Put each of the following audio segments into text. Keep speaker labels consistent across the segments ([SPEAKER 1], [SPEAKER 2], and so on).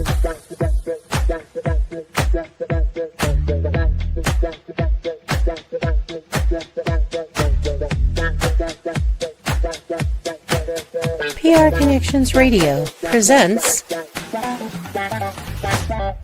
[SPEAKER 1] PR Connections Radio presents.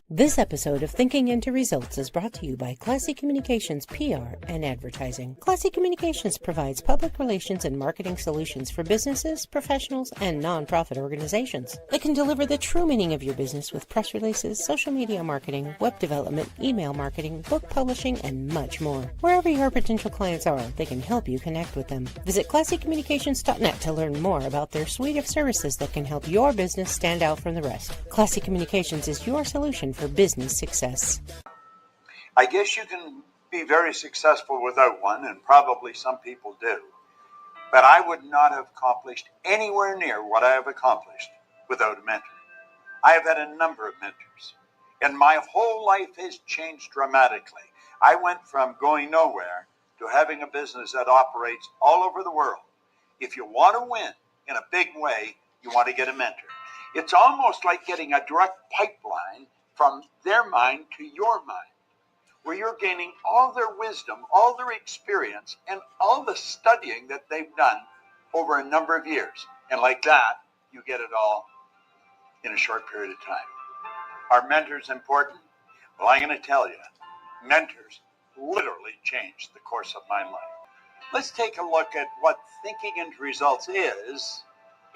[SPEAKER 1] This episode of Thinking into Results is brought to you by Classy Communications PR and Advertising. Classy Communications provides public relations and marketing solutions for businesses, professionals, and nonprofit organizations. They can deliver the true meaning of your business with press releases, social media marketing, web development, email marketing, book publishing, and much more. Wherever your potential clients are, they can help you connect with them. Visit classycommunications.net to learn more about their suite of services that can help your business stand out from the rest. Classy Communications is your solution for business success.
[SPEAKER 2] I guess you can be very successful without one, and probably some people do. But I would not have accomplished anywhere near what I have accomplished without a mentor. I have had a number of mentors, and my whole life has changed dramatically. I went from going nowhere to having a business that operates all over the world. If you want to win in a big way, you want to get a mentor. It's almost like getting a direct pipeline from their mind to your mind, where you're gaining all their wisdom, all their experience, and all the studying that they've done over a number of years. And like that, you get it all in a short period of time. Are mentors important? Well, I'm going to tell you, mentors literally changed the course of my life. Let's take a look at what Thinking into Results is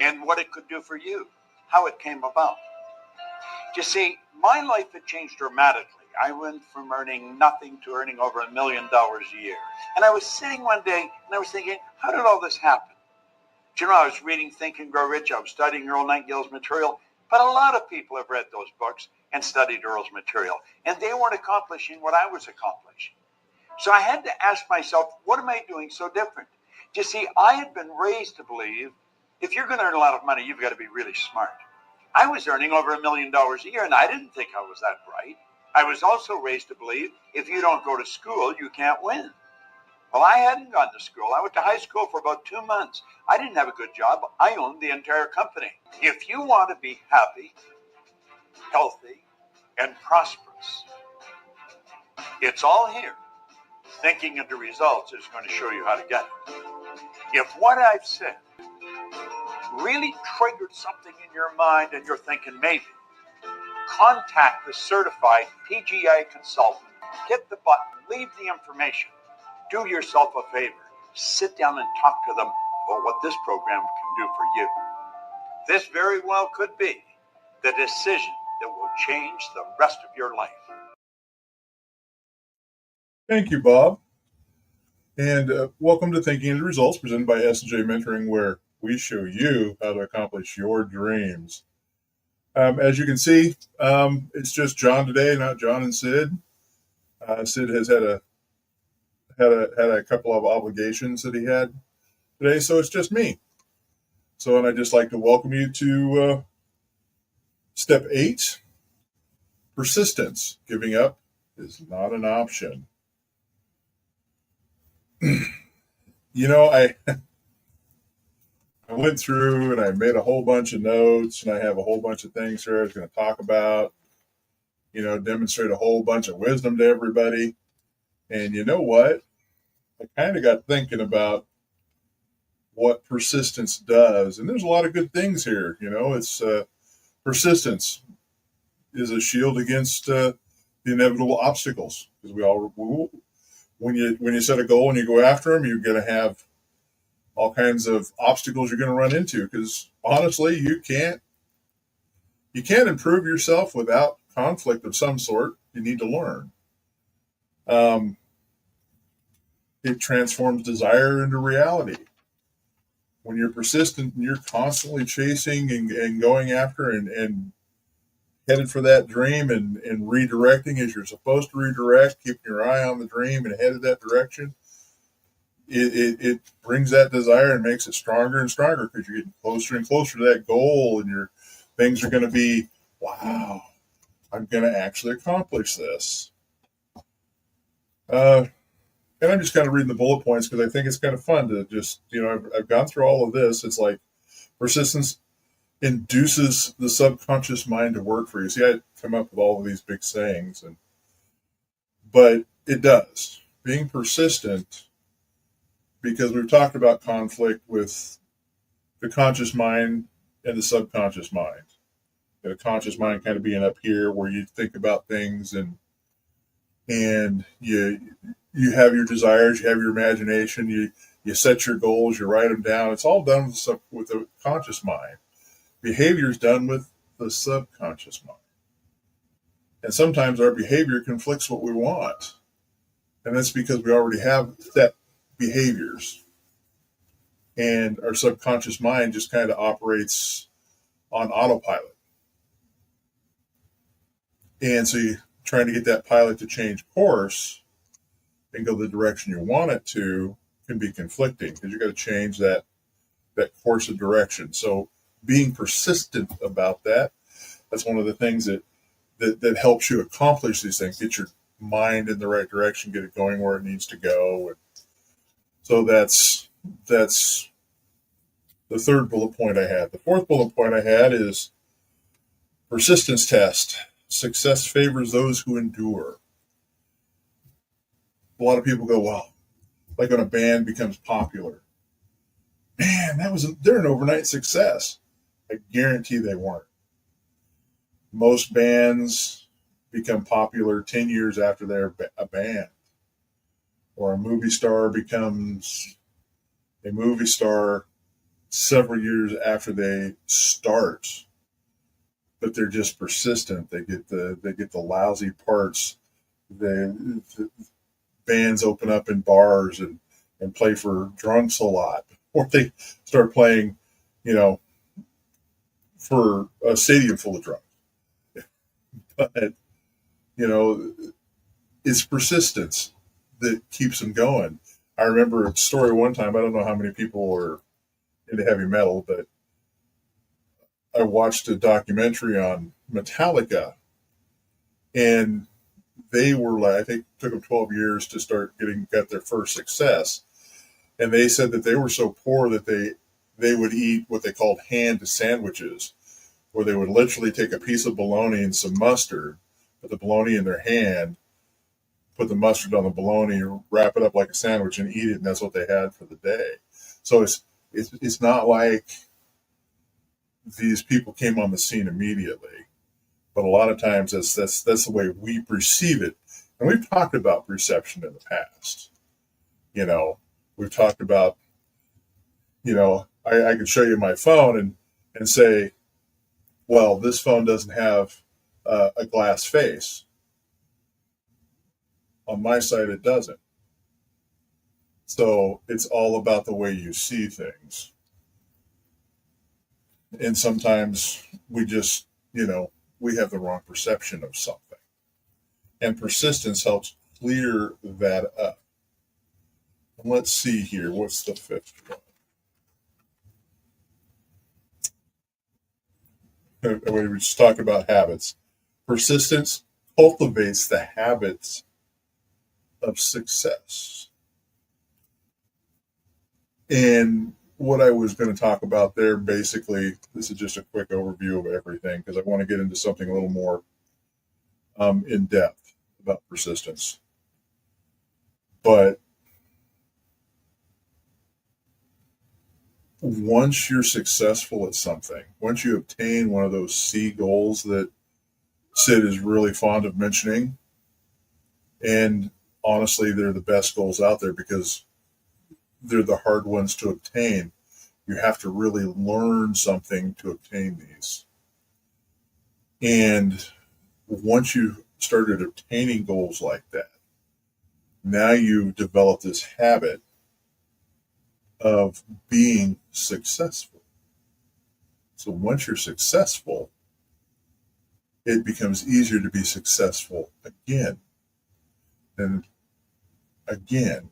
[SPEAKER 2] and what it could do for you, how it came about. You see, my life had changed dramatically. I went from earning nothing to earning over $1 million a year. And I was sitting one day and I was thinking, how did all this happen? Do you know, I was reading Think and Grow Rich. I was studying Earl Nightingale's material. But a lot of people have read those books and studied Earl's material. And they weren't accomplishing what I was accomplishing. So I had to ask myself, what am I doing so different? You see, I had been raised to believe if you're going to earn a lot of money, you've got to be really smart. I was earning over $1 million a year, and I didn't think I was that bright. I was also raised to believe if you don't go to school, you can't win. Well, I hadn't gone to school. I went to high school for about 2 months. I didn't have a good job. I owned the entire company. If you want to be happy, healthy, and prosperous, it's all here. Thinking into Results is going to show you how to get it. If what I've said really triggered something in your mind and you're thinking maybe, contact the certified PGI consultant, hit the button, leave the information, do yourself a favor, sit down and talk to them about what this program can do for you. This very well could be the decision that will change the rest of your life.
[SPEAKER 3] Thank you, Bob. And welcome to Thinking into Results, presented by S&J Mentoring, where we show you how to accomplish your dreams. As you can see, it's just John today, not John and Sid. Sid has had a couple of obligations that he had today, so it's just me. So, and I'd just like to welcome you to step 8, persistence. Giving up is not an option. You know, I went through and I made a whole bunch of notes, and I have a whole bunch of things here I was going to talk about, demonstrate a whole bunch of wisdom to everybody. And you know what? I kind of got thinking about what persistence does. And there's a lot of good things here. It's persistence is a shield against the inevitable obstacles, because when you set a goal and you go after them, you're going to have all kinds of obstacles you're going to run into, because honestly, you can't improve yourself without conflict of some sort. You need to learn. It transforms desire into reality. When you're persistent and you're constantly chasing and going after and headed for that dream and redirecting as you're supposed to redirect, keeping your eye on the dream and headed that direction, it brings that desire and makes it stronger and stronger, because you're getting closer and closer to that goal, and your things are going to be, wow, I'm going to actually accomplish this. And I'm just kind of reading the bullet points because I think it's kind of fun to just, I've gone through all of this. It's like persistence induces the subconscious mind to work for you. See, I come up with all of these big sayings, but it does. Being persistent, because we've talked about conflict with the conscious mind and the subconscious mind. The conscious mind kind of being up here where you think about things and you have your desires, you have your imagination, you set your goals, you write them down. It's all done with the conscious mind. Behavior is done with the subconscious mind. And sometimes our behavior conflicts what we want. And that's because we already have set behaviors. And our subconscious mind just kind of operates on autopilot. And so you're trying to get that pilot to change course and go the direction you want it to can be conflicting because you got to change that course of direction. So being persistent about that's one of the things that helps you accomplish these things, get your mind in the right direction, get it going where it needs to go. And so that's the third bullet point I had. The fourth bullet point I had is persistence test. Success favors those who endure. A lot of people go, well, like when a band becomes popular, man, they're an overnight success. I guarantee they weren't. Most bands become popular 10 years after they're a band. Or a movie star becomes a movie star several years after they start. But they're just persistent. They get the lousy parts. The bands open up in bars and play for drunks a lot. Or they start playing, for a stadium full of drunks. But, it's persistence that keeps them going. I remember a story one time, I don't know how many people are into heavy metal, but I watched a documentary on Metallica, and they were like, I think it took them 12 years to get their first success. And they said that they were so poor that they would eat what they called hand sandwiches, where they would literally take a piece of bologna and some mustard, put the bologna in their hand, put the mustard on the bologna, wrap it up like a sandwich and eat it. And that's what they had for the day. So it's not like these people came on the scene immediately, but a lot of times that's the way we perceive it. And we've talked about perception in the past. We've talked about, I could show you my phone and say, well, this phone doesn't have a glass face. On my side, it doesn't. So it's all about the way you see things. And sometimes we just, we have the wrong perception of something. And persistence helps clear that up. And let's see here. What's the fifth one? We just talked about habits. Persistence cultivates the habits of success. And what I was going to talk about there, basically, this is just a quick overview of everything because I want to get into something a little more in depth about persistence. But once you're successful at something, once you obtain one of those C goals that Sid is really fond of mentioning, and honestly, they're the best goals out there because they're the hard ones to obtain. You have to really learn something to obtain these. And once you started obtaining goals like that, now you've developed this habit of being successful. So once you're successful, it becomes easier to be successful again and again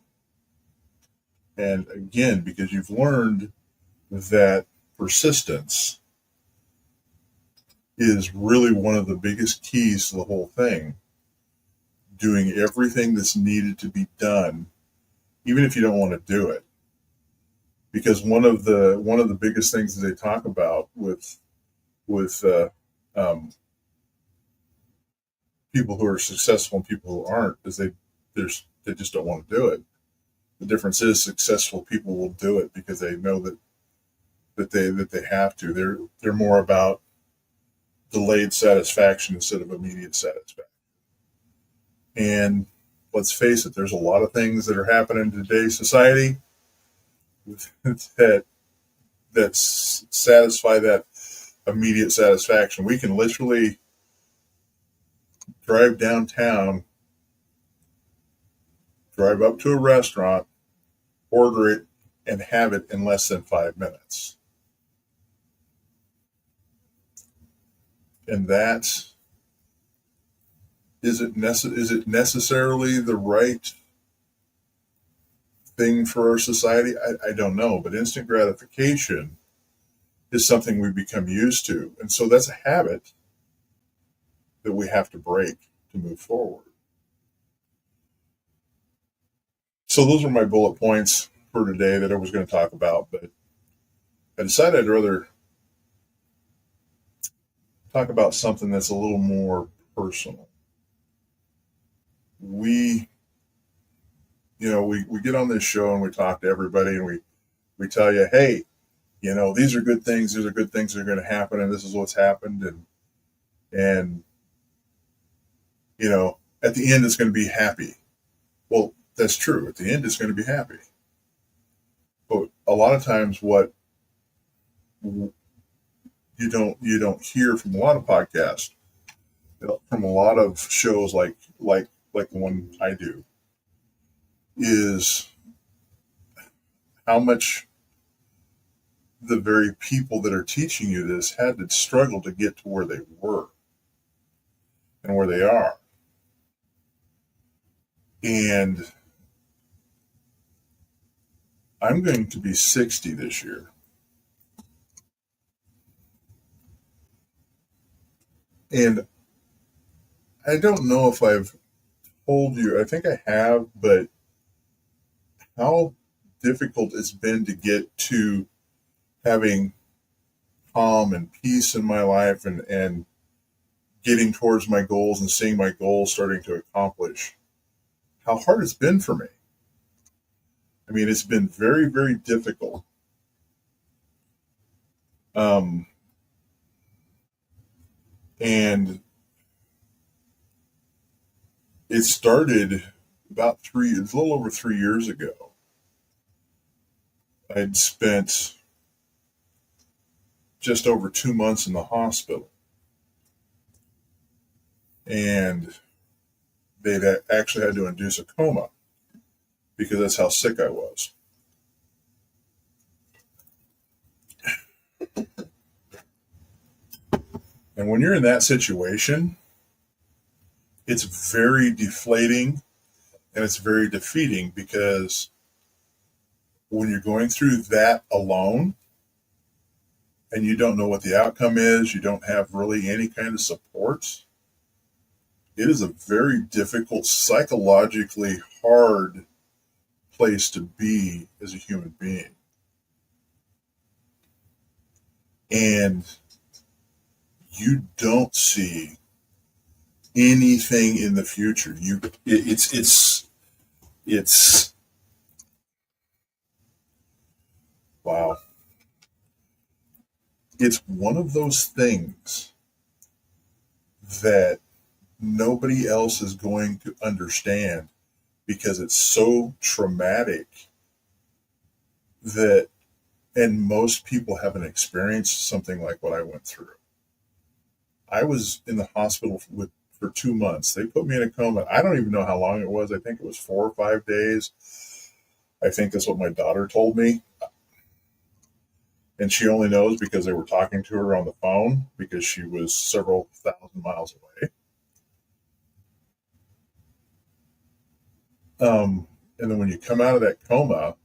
[SPEAKER 3] and again, because you've learned that persistence is really one of the biggest keys to the whole thing. Doing everything that's needed to be done, even if you don't want to do it. Because one of the biggest things that they talk about with with um, people who are successful and people who aren't, is they just don't want to do it. The difference is successful people will do it because they know that they have to. They're more about delayed satisfaction instead of immediate satisfaction. And let's face it, there's a lot of things that are happening in today's society that satisfy that immediate satisfaction. We can literally drive downtown, drive up to a restaurant, order it, and have it in less than 5 minutes. And that is it necessarily the right thing for our society? I don't know, but instant gratification is something we become used to. And so that's a habit that we have to break to move forward. So those are my bullet points for today that I was going to talk about, but I decided I'd rather talk about something that's a little more personal. We get on this show and we talk to everybody and we tell you, hey, these are good things that are going to happen, and this is what's happened, and at the end it's going to be happy. Well, that's true. At the end it's going to be happy. But a lot of times what you don't hear from a lot of podcasts, from a lot of shows like the one I do, is how much the very people that are teaching you this had to struggle to get to where they were and where they are. And I'm going to be 60 this year. And I don't know if I've told you, I think I have, but how difficult it's been to get to having calm and peace in my life and getting towards my goals and seeing my goals starting to accomplish. How hard it's been for me. I mean, it's been very, very difficult. And it started it's a little over 3 years ago. I'd spent just over 2 months in the hospital. And they'd actually had to induce a coma because that's how sick I was. And when you're in that situation, it's very deflating and it's very defeating, because when you're going through that alone and you don't know what the outcome is, you don't have really any kind of support, it is a very difficult, psychologically hard place to be as a human being. And you don't see anything in the future. It's wow. It's one of those things that nobody else is going to understand, because it's so traumatic and most people haven't experienced something like what I went through. I was in the hospital for 2 months. They put me in a coma. I don't even know how long it was. I think it was 4 or 5 days. I think that's what my daughter told me. And she only knows because they were talking to her on the phone, because she was several thousand miles away. And then when you come out of that coma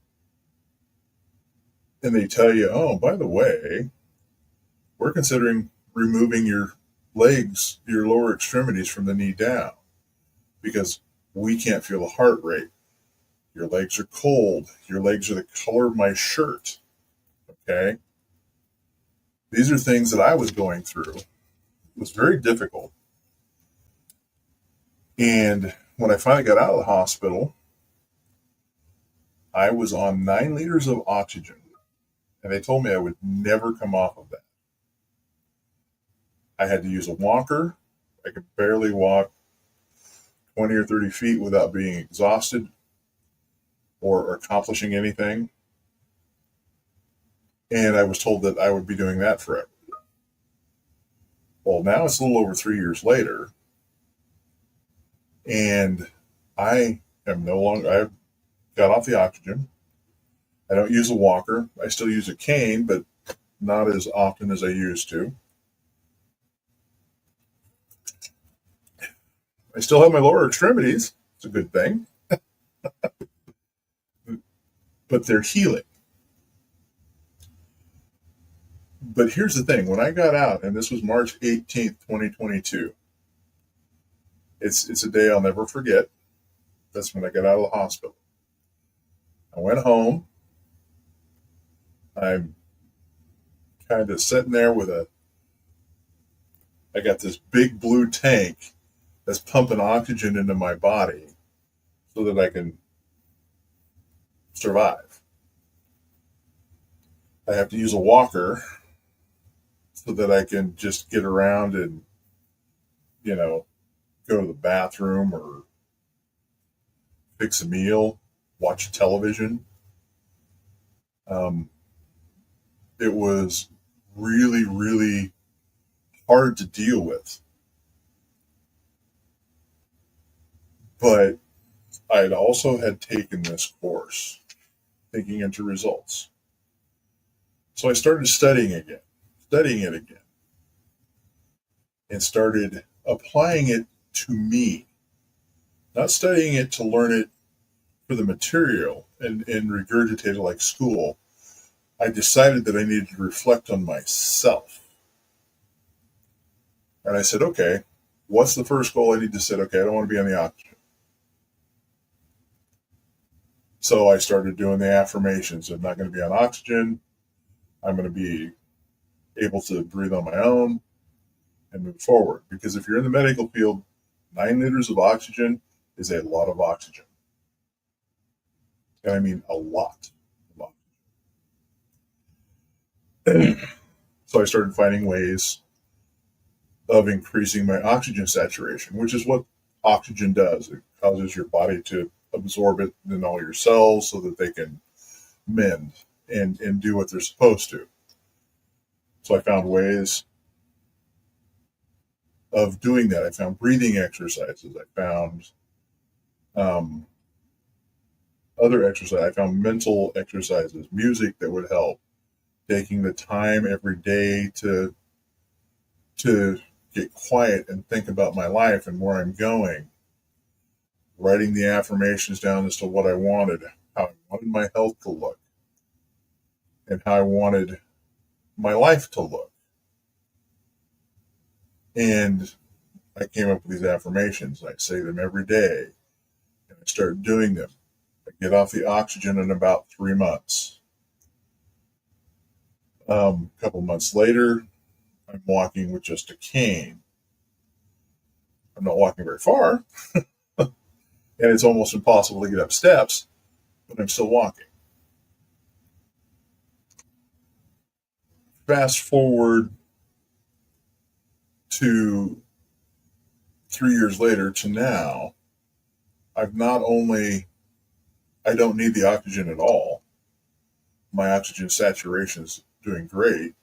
[SPEAKER 3] and they tell you, oh, by the way, we're considering removing your legs, your lower extremities from the knee down, because we can't feel the heart rate. Your legs are cold. Your legs are the color of my shirt. Okay. These are things that I was going through. It was very difficult. And when I finally got out of the hospital, I was on 9 liters of oxygen. And they told me I would never come off of that. I had to use a walker. I could barely walk 20 or 30 feet without being exhausted or accomplishing anything. And I was told that I would be doing that forever. Well, now it's a little over 3 years later, and I am no longer, I've got off the oxygen. I don't use a walker. I still use a cane, but not as often as I used to. I still have my lower extremities. It's a good thing. But they're healing. But here's the thing. When I got out, and this was March 18th, 2022, it's a day I'll never forget. That's when I got out of the hospital. I went home. I'm kind of sitting there I got this big blue tank that's pumping oxygen into my body so that I can survive. I have to use a walker so that I can just get around and, go to the bathroom or fix a meal, watch television. It was really, really hard to deal with. But I had taken this course, Thinking into Results. So I started studying it again, and started applying it to me, not studying it to learn it for the material and regurgitate it like school. I decided that I needed to reflect on myself. And I said, okay, what's the first goal I need to set? Okay, I don't want to be on the oxygen. So I started doing the affirmations. I'm not going to be on oxygen. I'm going to be able to breathe on my own and move forward. Because if you're in the medical field, 9 liters of oxygen is a lot of oxygen. And I mean a lot of oxygen. So I started finding ways of increasing my oxygen saturation, which is what oxygen does. It causes your body to absorb it in all your cells so that they can mend and do what they're supposed to. So I found ways of doing that. I found breathing exercises. I found other exercise. I found mental exercises, music that would help. Taking the time every day to get quiet and think about my life and where I'm going. Writing the affirmations down as to what I wanted, how I wanted my health to look, and how I wanted my life to look. And I came up with these affirmations. I say them every day, and I start doing them. I get off the oxygen in about 3 months. A couple months later, I'm walking with just a cane. I'm not walking very far, and it's almost impossible to get up steps, but I'm still walking. Fast forward to 3 years later to now, I don't need the oxygen at all. My oxygen saturation is doing great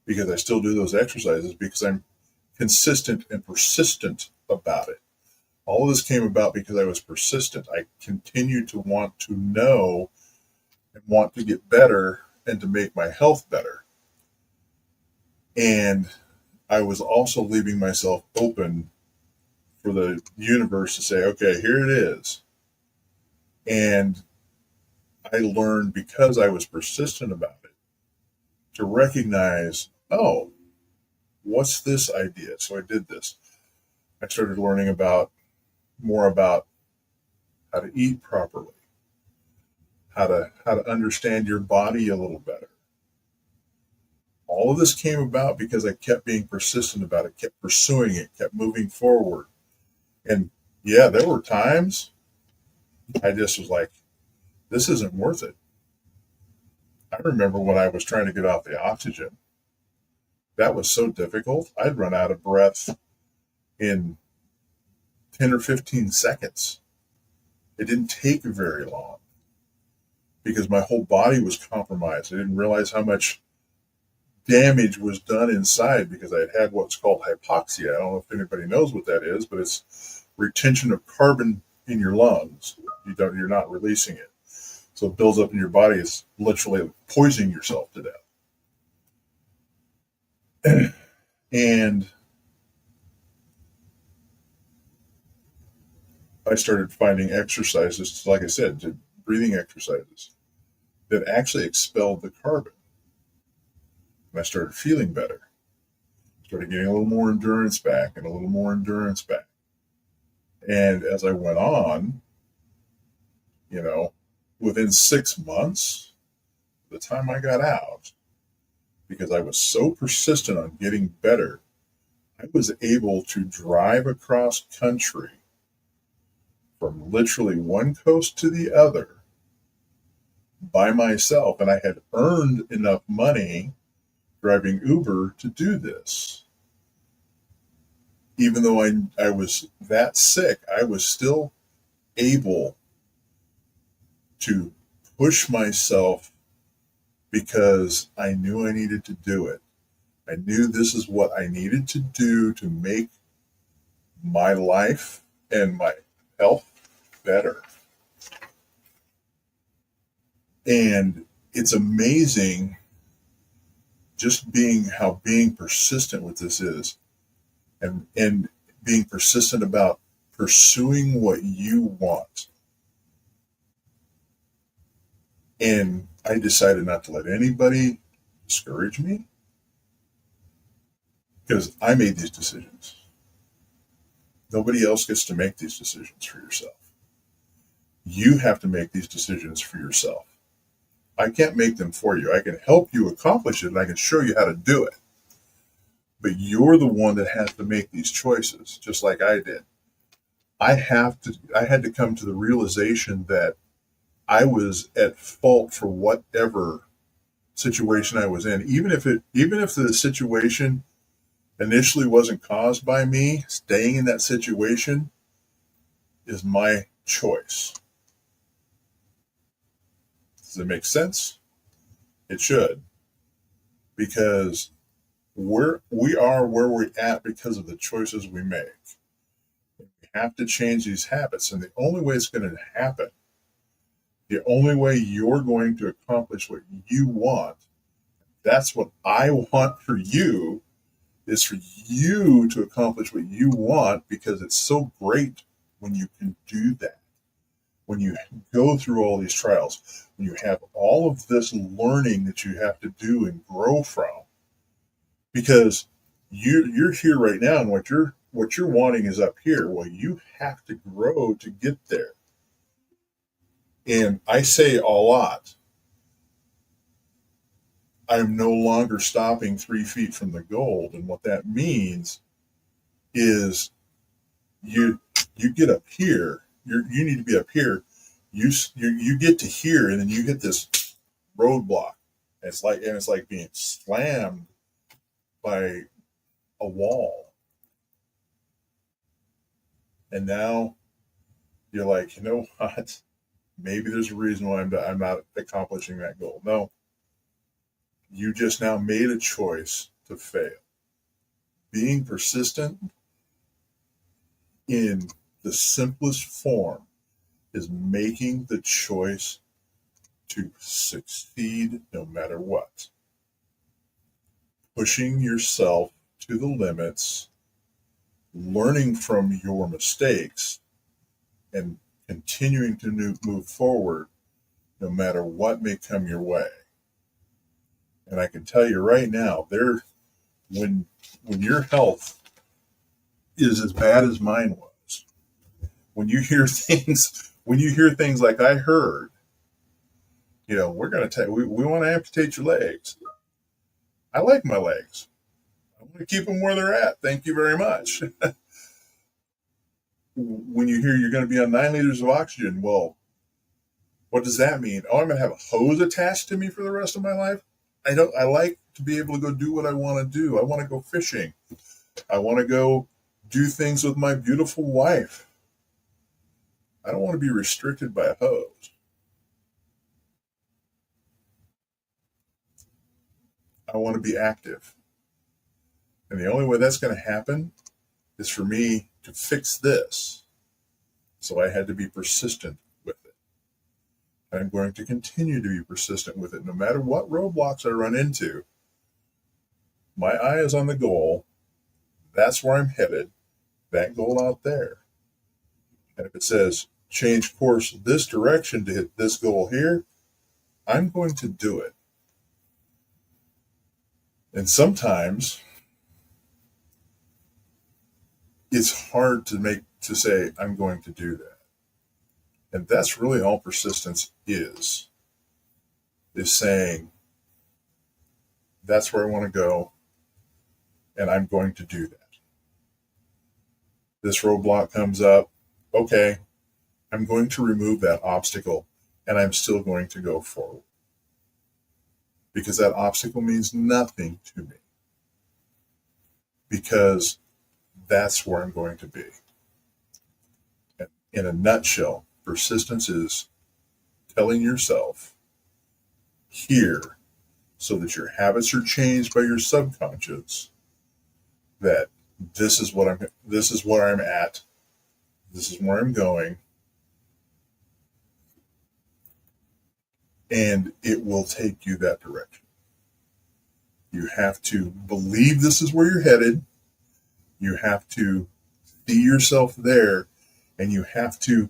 [SPEAKER 3] because I still do those exercises because I'm consistent and persistent about it. All of this came about because I was persistent. I continued to want to know and want to get better and to make my health better. And I was also leaving myself open for the universe to say, okay, here it is. And I learned, because I was persistent about it, to recognize, oh, what's this idea? So I did this. I started learning more about how to eat properly, how to understand your body a little better, All of this came about because I kept being persistent about it, kept pursuing it, kept moving forward. And yeah, there were times I just was like, this isn't worth it. I remember when I was trying to get off the oxygen, that was so difficult. I'd run out of breath in 10 or 15 seconds. It didn't take very long because my whole body was compromised. I didn't realize how much damage was done inside because I had what's called hypoxia. I don't know if anybody knows what that is, but it's retention of carbon in your lungs. You're not releasing it. So it builds up in your body. It's literally poisoning yourself to death. And I started finding exercises, like I said, breathing exercises that actually expelled the carbon. And I started feeling better. Started getting a little more endurance back and a little more endurance back. And as I went on, within 6 months, the time I got out, because I was so persistent on getting better, I was able to drive across country from literally one coast to the other by myself. And I had earned enough money driving Uber to do this. Even though I was that sick, I was still able to push myself because I knew I needed to do it. I knew this is what I needed to do to make my life and my health better. And it's amazing just how being persistent with this is, and being persistent about pursuing what you want. And I decided not to let anybody discourage me because I made these decisions. Nobody else gets to make these decisions for yourself. You have to make these decisions for yourself. I can't make them for you. I can help you accomplish it and I can show you how to do it. But you're the one that has to make these choices, just like I did. I had to come to the realization that I was at fault for whatever situation I was in. Even if the situation initially wasn't caused by me, staying in that situation is my choice. Does it make sense? It should. Because we are where we're at because of the choices we make. We have to change these habits. And the only way it's going to happen, the only way you're going to accomplish what you want, that's what I want for you, is for you to accomplish what you want, because it's so great when you can do that. When you go through all these trials, when you have all of this learning that you have to do and grow from, because you're here right now, and what you're wanting is up here. Well, you have to grow to get there. And I say a lot, I'm no longer stopping 3 feet from the gold. And what that means is you get up here, you need to be up here. You get to here, and then you hit this roadblock. It's like being slammed by a wall. And now you're like, you know what? Maybe there's a reason why I'm not accomplishing that goal. No, you just now made a choice to fail. Being persistent in the simplest form is making the choice to succeed no matter what. Pushing yourself to the limits, learning from your mistakes, and continuing to move forward no matter what may come your way. And I can tell you right now, when your health is as bad as mine was, when you hear things like I heard, we're going to we want to amputate your legs. I like my legs. I want to keep them where they're at. Thank you very much. When you hear you're going to be on 9 liters of oxygen, well, what does that mean? Oh, I'm going to have a hose attached to me for the rest of my life? I like to be able to go do what I want to do. I want to go fishing. I want to go do things with my beautiful wife. I don't want to be restricted by a hose. I want to be active. And the only way that's going to happen is for me to fix this. So I had to be persistent with it. I'm going to continue to be persistent with it no matter what roadblocks I run into. My eye is on the goal. That's where I'm headed. That goal out there. And if it says change course this direction to hit this goal here, I'm going to do it. And sometimes it's hard to say I'm going to do that. And that's really all persistence is saying that's where I want to go and I'm going to do that. This roadblock comes up. Okay, I'm going to remove that obstacle and I'm still going to go forward. Because that obstacle means nothing to me. Because that's where I'm going to be. In a nutshell, persistence is telling yourself here so that your habits are changed by your subconscious that this is where I'm at, this is where I'm going, and it will take you that direction. You have to believe this is where you're headed. You have to see yourself there, and you have to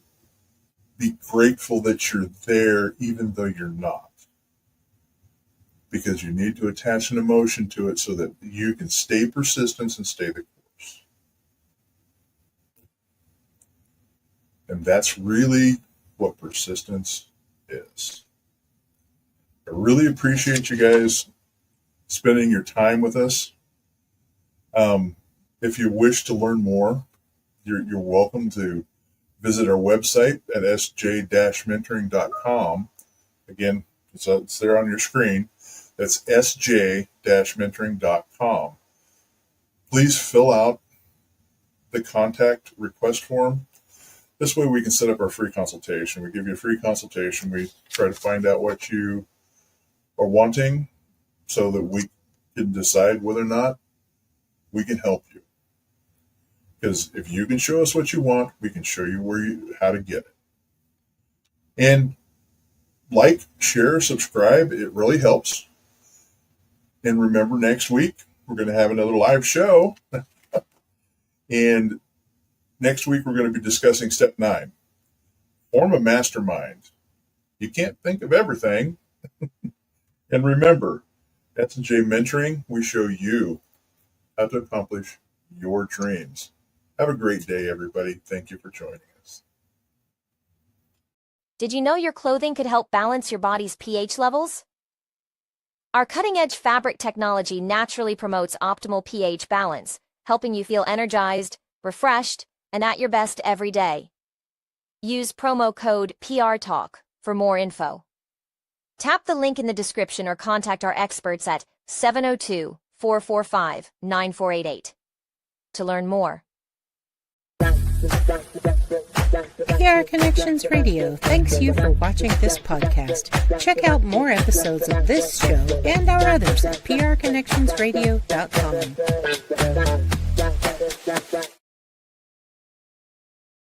[SPEAKER 3] be grateful that you're there even though you're not. Because you need to attach an emotion to it so that you can stay persistent and stay the course. And that's really what persistence is. I really appreciate you guys spending your time with us. If you wish to learn more, you're welcome to visit our website at sj-mentoring.com. Again, it's there on your screen. That's sj-mentoring.com. Please fill out the contact request form. This way we can set up our free consultation. We give you a free consultation. We try to find out what you are wanting so that we can decide whether or not we can help you. Because if you can show us what you want, we can show you how to get it. And like, share, subscribe. It really helps. And remember, next week, we're going to have another live show. And next week, we're going to be discussing step 9. Form a mastermind. You can't think of everything. And remember, S&J Mentoring, we show you how to accomplish your dreams. Have a great day, everybody. Thank you for joining us.
[SPEAKER 4] Did you know your clothing could help balance your body's pH levels? Our cutting-edge fabric technology naturally promotes optimal pH balance, helping you feel energized, refreshed, and at your best every day. Use promo code PRTalk for more info. Tap the link in the description or contact our experts at 702-445-9488 to learn more.
[SPEAKER 1] PR Connections Radio thanks you for watching this podcast. Check out more episodes of this show and our others at prconnectionsradio.com.